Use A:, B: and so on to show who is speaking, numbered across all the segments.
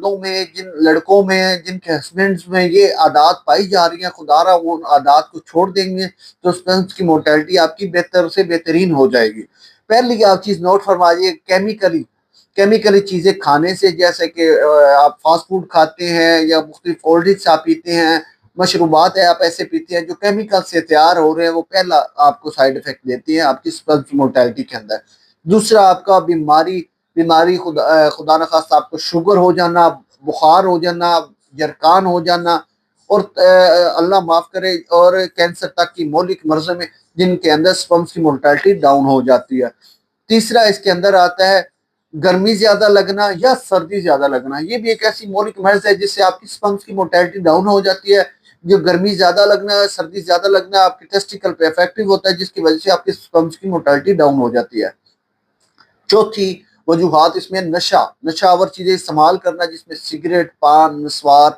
A: مردوں میں، جن لڑکوں میں، جن کے ہسبینڈز میں یہ عادات پائی جا رہی ہیں، خدا را وہ عادات کو چھوڑ دیں گے تو سپرمز کی مورٹیلٹی آپ کی بہتر سے بہترین ہو جائے گی۔ پہلی آپ چیز نوٹ فرمائیے، کیمیکلی چیزیں کھانے سے، جیسے کہ آپ فاسٹ فوڈ کھاتے ہیں یا مختلف کولڈ ڈرنکس آپ پیتے ہیں، مشروبات ہے آپ ایسے پیتے ہیں جو کیمیکل سے تیار ہو رہے ہیں، وہ پہلا آپ کو سائیڈ افیکٹ دیتی ہیں آپ کی سپرم کی مورٹیلٹی کے اندر۔ دوسرا آپ کا بیماری خدا نخواستہ آپ کو شوگر ہو جانا، بخار ہو جانا، جرکان ہو جانا، اور اللہ معاف کرے اور کینسر تک کی مولک مرضوں میں جن کے اندر سپرمز کی مورٹیلٹی ڈاؤن ہو جاتی ہے۔ تیسرا اس کے اندر آتا ہے گرمی زیادہ لگنا یا سردی زیادہ لگنا، یہ بھی ایک ایسی مولک مرض ہے جس سے آپ کی سپرمز کی مورٹیلٹی ڈاؤن ہو جاتی ہے۔ جو گرمی زیادہ لگنا ہے، سردی زیادہ لگنا ہے، آپ کے ٹیسٹیکل پہ افیکٹو ہوتا ہے، جس کی وجہ سے آپ کی سپرمز کی مورٹیلٹی ڈاؤن ہو جاتی ہے۔ چوتھی وجوہات اس میں نشہ آور چیزیں استعمال کرنا، جس میں سگریٹ، پان، نسوار،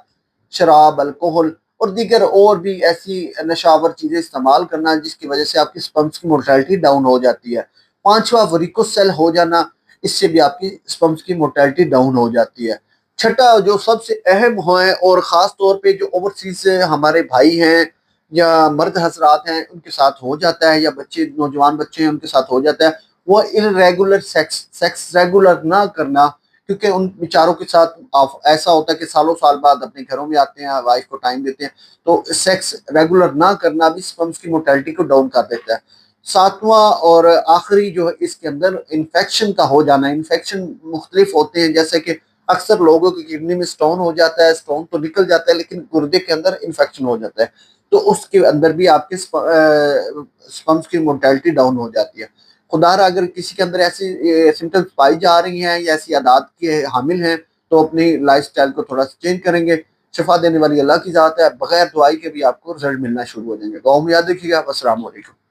A: شراب، الکوہل اور دیگر اور بھی ایسی نشہ آور چیزیں استعمال کرنا جس کی وجہ سے آپ کی سپرمز کی مورٹیلٹی ڈاؤن ہو جاتی ہے۔ پانچواں وریکوس سیل ہو جانا، اس سے بھی آپ کی سپرمز کی مورٹیلٹی ڈاؤن ہو جاتی ہے۔ چھٹا جو سب سے اہم ہے اور خاص طور پہ جو اوورسیز سے ہمارے بھائی ہیں یا مرد حضرات ہیں ان کے ساتھ ہو جاتا ہے، یا بچے، نوجوان بچے ہیں ان کے ساتھ ہو جاتا ہے، وہ ارریگولر سیکس ریگولر نہ کرنا، کیونکہ ان بیچاروں کے ساتھ ایسا ہوتا ہے کہ سالوں سال بعد اپنے گھروں میں آتے ہیں، وائف کو ٹائم دیتے ہیں، تو سیکس ریگولر نہ کرنا بھی سپرمز کی مورٹیلٹی کو ڈاؤن کر دیتا ہے۔ ساتواں اور آخری جو ہے اس کے اندر انفیکشن کا ہو جانا، انفیکشن مختلف ہوتے ہیں، جیسے کہ اکثر لوگوں کی کڈنی میں سٹون ہو جاتا ہے، سٹون تو نکل جاتا ہے لیکن گردے کے اندر انفیکشن ہو جاتا ہے، تو اس کے اندر بھی آپ کے سپرمز کی مورٹیلٹی ڈاؤن ہو جاتی ہے۔ خدا را اگر کسی کے اندر ایسی سمٹمز پائی جا رہی ہیں یا ایسی عادات کے حامل ہیں تو اپنی لائف سٹائل کو تھوڑا سا چینج کریں گے۔ شفا دینے والی اللہ کی ذات ہے، بغیر دعائی کے بھی آپ کو رزلٹ ملنا شروع ہو جائیں گے۔ دعاؤں میں یاد رکھیے گا۔ السلام علیکم۔